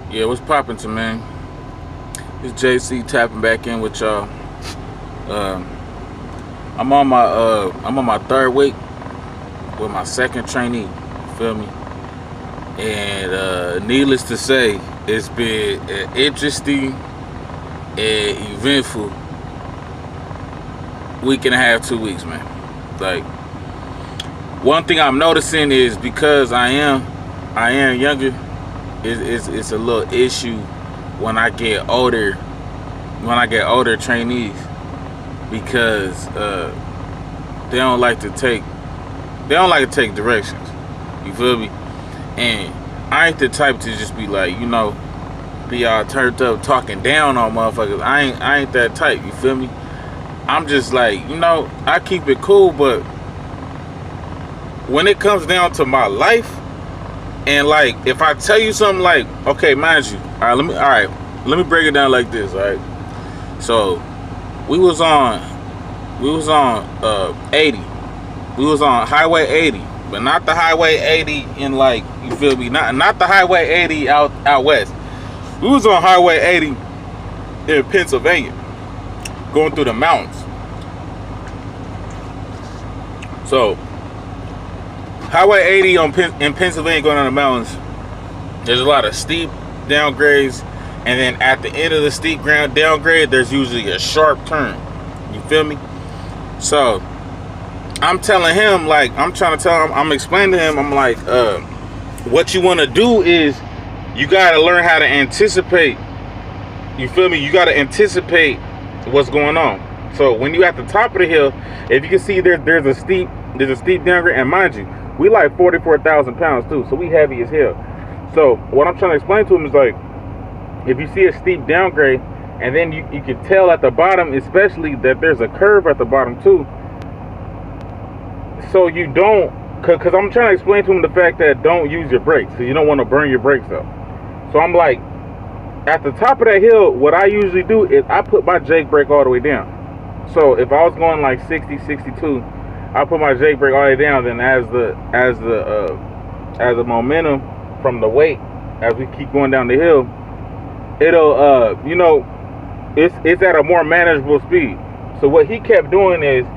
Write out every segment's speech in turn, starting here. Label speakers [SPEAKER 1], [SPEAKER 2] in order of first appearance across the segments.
[SPEAKER 1] Yeah, what's poppin' to man? It's JC tapping back in with y'all. Uh, I'm on my third week with my second trainee. You feel me? And needless to say, it's been an interesting and eventful week and a half, 2 weeks, man. Like, one thing I'm noticing is because I am younger, it's a little issue when I get older trainees, because they don't like to take directions. You feel me? And I ain't the type to just be like, be all turned up talking down on motherfuckers. I ain't that type. You feel me? I'm just like, I keep it cool, but when it comes down to my life, and like if I tell you something, like, okay, mind you, let me break it down like this. All right, so we was on 80. We was on Highway 80, but not the Highway 80 in, like, you feel me, not the Highway 80 out west. We was on Highway 80 in Pennsylvania, going through the mountains. So Highway 80 in Pennsylvania, going on the mountains, there's a lot of steep downgrades, and then at the end of the steep ground downgrade, there's usually a sharp turn. You feel me? So I'm telling him, like, I'm explaining to him, I'm like, what you want to do is you got to learn how to anticipate. You feel me? You got to anticipate what's going on. So when you at the top of the hill, if you can see there's a steep downgrade, and mind you, we like 44,000 pounds too, so we heavy as hell. So what I'm trying to explain to him is, like, if you see a steep downgrade, and then you can tell at the bottom, especially, that there's a curve at the bottom too. So you don't, because I'm trying to explain to him the fact that don't use your brakes, because you don't want to burn your brakes up. So I'm like, at the top of that hill, what I usually do is I put my Jake brake all the way down. So if I was going like 60, 62, I put my Jake brake all the way down. Then as the momentum from the weight, as we keep going down the hill, it'll it's at a more manageable speed. So what he kept doing is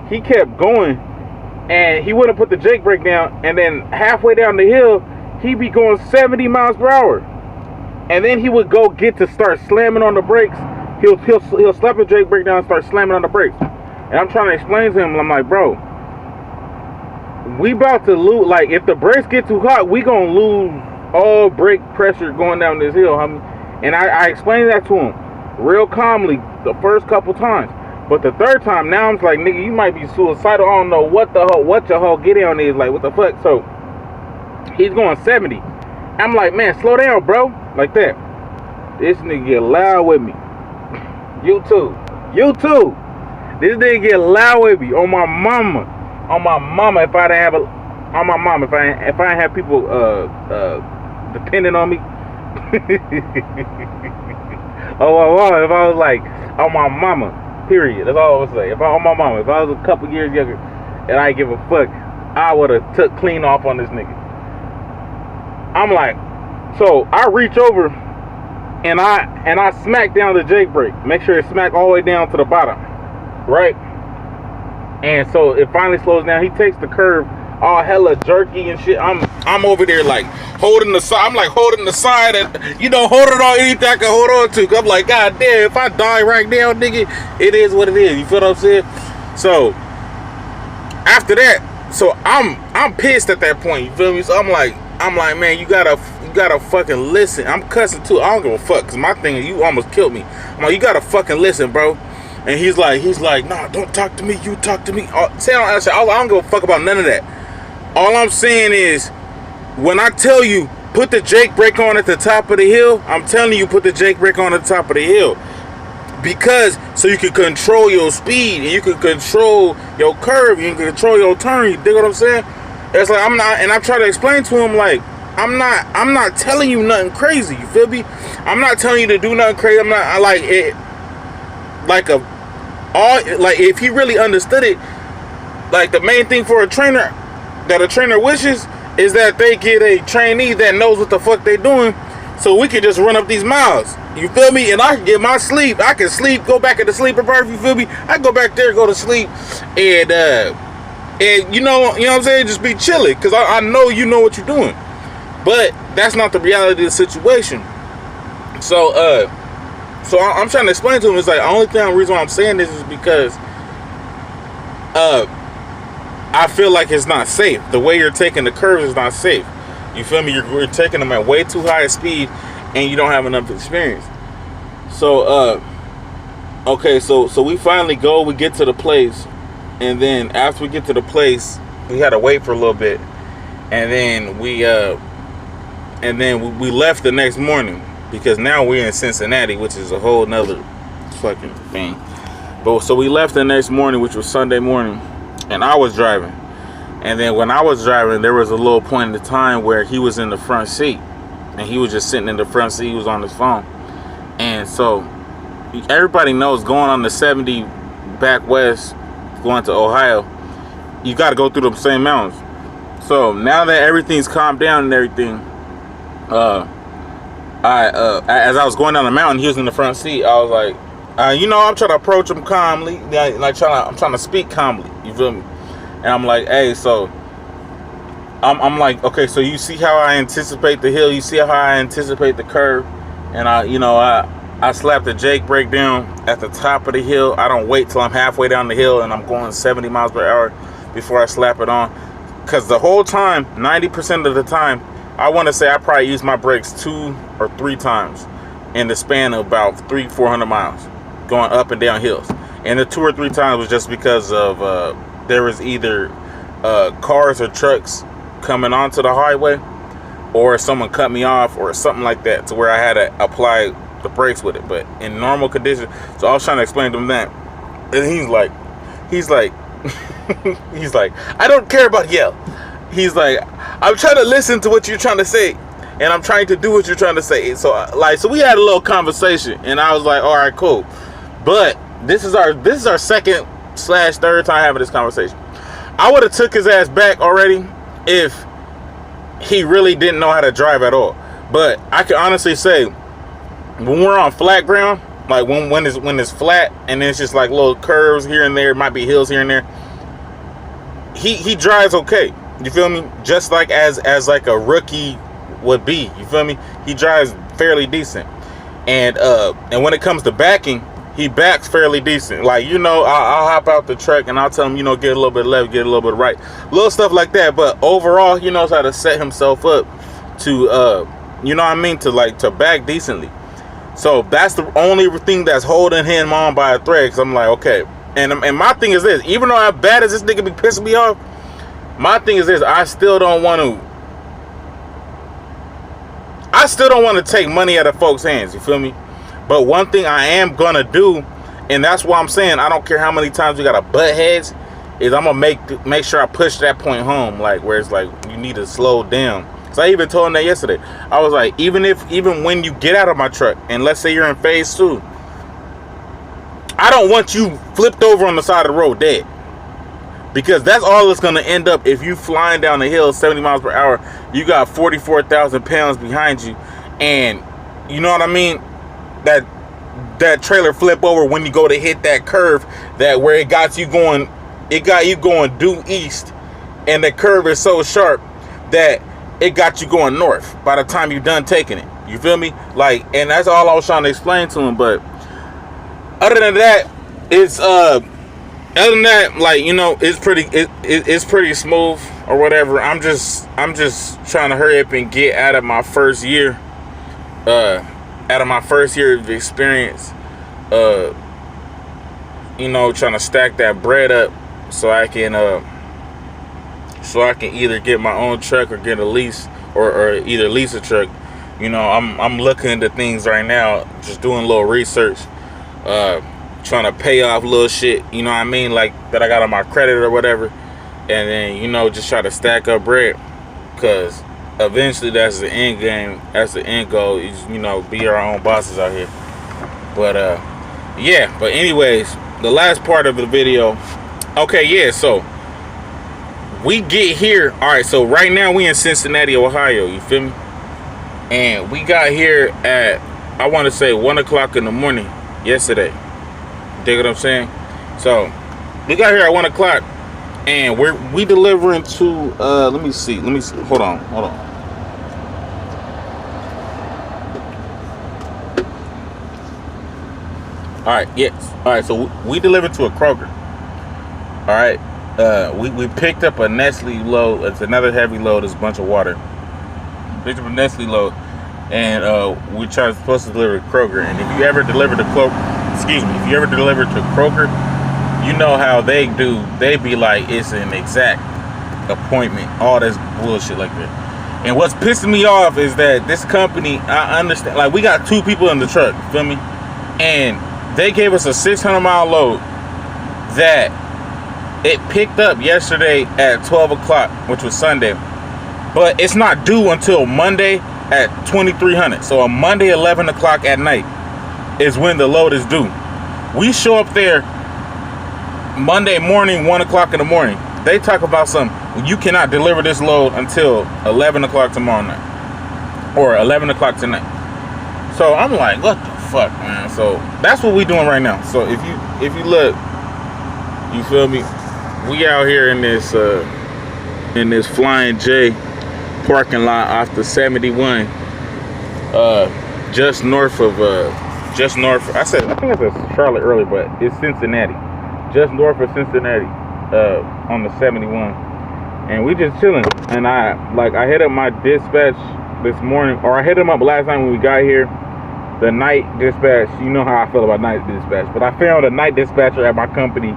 [SPEAKER 1] he kept going, and he wouldn't put the Jake brake down, and then halfway down the hill he'd be going 70 miles per hour, and then he would go get to start slamming on the brakes. He'll slap the Jake brake down and start slamming on the brakes. And I'm trying to explain to him, I'm like, bro, we about to lose. Like, if the brakes get too hot, we gonna lose all brake pressure going down this hill, homie. And I explained that to him real calmly the first couple times. But the third time, now I'm like, nigga, you might be suicidal. I don't know what your whole get on is. Like, what the fuck? So he's going 70. I'm like, man, slow down, bro. Like that. This nigga get loud with me. You too. This nigga get loud with me. On my mama. If I didn't have if I didn't have people depending on me. If I was like, on my mama, period. That's all I would say. If I was a couple years younger and I didn't give a fuck, I would have took clean off on this nigga. I'm like, so I reach over and I smack down the Jake brake. Make sure it smack all the way down to the bottom. Right? And so it finally slows down. He takes the curve all hella jerky and shit. I'm over there like holding the side. I'm like holding the side and holding on anything I can hold on to. I'm like, God damn, if I die right now, nigga, it is what it is. You feel what I'm saying? So after that, so I'm pissed at that point. You feel me? So I'm like, man, you gotta fucking listen. I'm cussing too. I don't give a fuck, because my thing is, you almost killed me. I'm like, you gotta fucking listen, bro. And he's like, nah, don't talk to me. You talk to me. I don't give a fuck about none of that. All I'm saying is, when I tell you put the Jake brake on at the top of the hill, I'm telling you put the Jake brake on at the top of the hill, because so you can control your speed and you can control your curve, you can control your turn. You dig what I'm saying? It's like, I'm trying to explain to him, like, I'm not telling you nothing crazy. You feel me? I'm not telling you to do nothing crazy. I like it. Like if he really understood it, like, the main thing for a trainer that a trainer wishes is that they get a trainee that knows what the fuck they doing, so we can just run up these miles. You feel me? And I can get my sleep. I can sleep, go back in the sleeper berth. You feel me? I can go back there, go to sleep, and you know what I'm saying? Just be chilling, because I know you know what you're doing. But that's not the reality of the situation. So I'm trying to explain to him. It's like, the only reason why I'm saying this is because I feel like it's not safe. The way you're taking the curves is not safe. You feel me? You're taking them at way too high a speed, and you don't have enough experience. So okay, so we finally go. We get to the place, and then after we get to the place, we had to wait for a little bit, and then we left the next morning, because now we're in Cincinnati, which is a whole nother fucking thing. But so we left the next morning, which was Sunday morning, and I was driving. And then when I was driving, there was a little point in the time where he was in the front seat, and he was just sitting in the front seat. He was on his phone. And so everybody knows, going on the 70 back west, going to Ohio, you got to go through the same mountains. So now that everything's calmed down and everything, as I was going down the mountain, he was in the front seat. I was like, I'm trying to approach him calmly, I'm trying to speak calmly. You feel me? And I'm like, hey, so I'm like, okay, so you see how I anticipate the hill, you see how I anticipate the curve, and I slap the Jake brake down at the top of the hill. I don't wait till I'm halfway down the hill and I'm going 70 miles per hour before I slap it on, because the whole time, 90% of the time, I want to say I probably used my brakes 2 or 3 times in the span of about 300-400 miles, going up and down hills. And the 2 or 3 times was just because of there was either cars or trucks coming onto the highway, or someone cut me off or something like that, to where I had to apply the brakes with it. But in normal conditions, so I was trying to explain to him that, and he's like he's like I don't care about yell. He's like, I'm trying to listen to what you're trying to say, and I'm trying to do what you're trying to say. So we had a little conversation, and I was like, all right, cool. But this is our second/third time having this conversation. I would have took his ass back already if he really didn't know how to drive at all. But I can honestly say, when we're on flat ground, like when it's flat and it's just like little curves here and there, might be hills here and there, he drives okay. You feel me? Just like as like a rookie would be. You feel me? He drives fairly decent. And when it comes to backing, he backs fairly decent. Like, I'll hop out the truck and I'll tell him, get a little bit left, get a little bit right. Little stuff like that. But overall, he knows how to set himself up to, to back decently. So that's the only thing that's holding him on by a thread. Because I'm like, okay. And my thing is this. Even though how bad as this nigga be pissing me off, my thing is this. I still don't want to take money out of folks' hands. You feel me? But one thing I am gonna do, and that's why I'm saying I don't care how many times we gotta butt heads, is I'm gonna make sure I push that point home, like where it's like you need to slow down. So I even told him that yesterday. I was like, even when you get out of my truck, and let's say you're in phase 2, I don't want you flipped over on the side of the road dead, because that's all it's gonna end up. If you flying down the hill 70 miles per hour, you got 44,000 pounds behind you, and you know what I mean. That trailer flip over when you go to hit that curve, that where it got you going due east, and the curve is so sharp that it got you going north by the time you're done taking it. You feel me? Like, and that's all I was trying to explain to him. But other than that, it's it's pretty smooth or whatever. I'm just trying to hurry up and get out of my first year. Out of my first year of experience, trying to stack that bread up so I can either get my own truck or get a lease, or either lease a truck. I'm looking into things right now, just doing a little research, trying to pay off little shit, you know what I mean, like that I got on my credit or whatever, and then just try to stack up bread, because eventually that's the end game. That's the end goal, is be our own bosses out here. But yeah, but anyways, the last part of the video. Okay, yeah, so we get here. All right, so right now we in Cincinnati, Ohio. You feel me? And we got here at, I want to say 1 o'clock in the morning yesterday. Dig what I'm saying? So we got here at 1 o'clock, and we delivering to let me see. Hold on. All right, yes. All right, so we delivered to a Kroger. All right, we picked up a Nestle load. It's another heavy load. It's a bunch of water. Picked up a Nestle load, and we're supposed to deliver to Kroger. And if you ever deliver to Kroger, you know how they do. They be like, it's an exact appointment, all this bullshit like that. And what's pissing me off is that this company, I understand, like, we got 2 people in the truck, you feel me? And they gave us a 600-mile load that it picked up yesterday at 12 o'clock, which was Sunday. But it's not due until Monday at 2300. So on Monday, 11 o'clock at night is when the load is due. We show up there Monday morning, 1 o'clock in the morning. They talk about you cannot deliver this load until 11 o'clock tomorrow night. Or 11 o'clock tonight. So I'm like, what the fuck, man? So that's what we doing right now. So if you look, you feel me? We out here in this Flying J parking lot off the 71, just north of I think it's Charlotte earlier, but it's Cincinnati, just north of Cincinnati, on the 71, and we just chilling. And I hit up my dispatch this morning, or I hit him up last night when we got here. The night dispatch, you know how I feel about night dispatch, but I found a night dispatcher at my company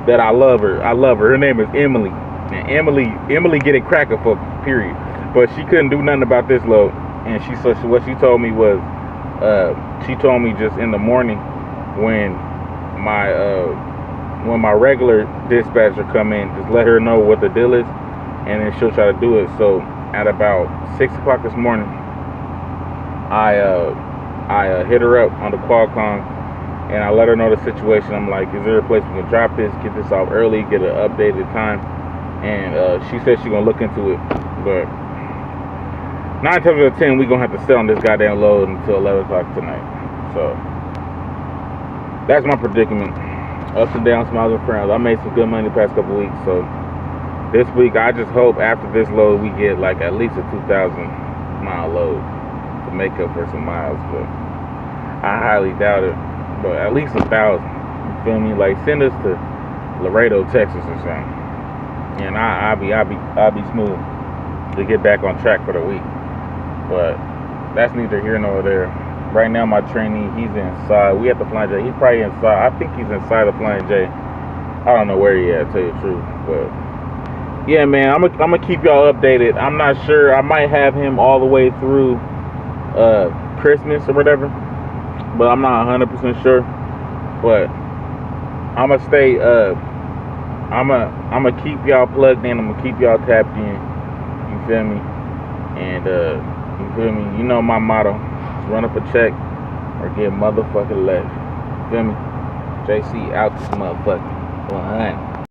[SPEAKER 1] that I love her. Her name is Emily. And Emily get it cracking for period. But she couldn't do nothing about this load. And what she told me was, she told me just in the morning when my regular dispatcher come in, just let her know what the deal is, and then she'll try to do it. So at about 6 o'clock this morning, I hit her up on the Qualcomm, and I let her know the situation. I'm like, is there a place we can drop this, get this off early, get an updated time? And she said she's gonna look into it. But 9 times out of 10, we gonna have to sit on this goddamn load until 11 o'clock tonight. So that's my predicament. Ups and downs, smiles and frowns. I made some good money the past couple weeks. So this week, I just hope after this load, we get like at least a 2,000-mile load to make up for some miles. But I highly doubt it. But at least 1,000. You feel me? Like, send us to Laredo, Texas or something. And I'll be smooth to get back on track for the week. But that's neither here nor there. Right now, my trainee, he's inside. We at the Flying J. He's probably inside. I think he's inside the Flying J. I don't know where he at, to tell you the truth. But yeah, man, I'm gonna keep y'all updated. I'm not sure. I might have him all the way through Christmas or whatever, but I'm not 100% sure. But I'm gonna stay. I'm gonna keep y'all plugged in. I'm gonna keep y'all tapped in. You feel me? And you feel me? You know my motto: run up a check or get motherfucking left. You feel me? JC out this motherfucker 100.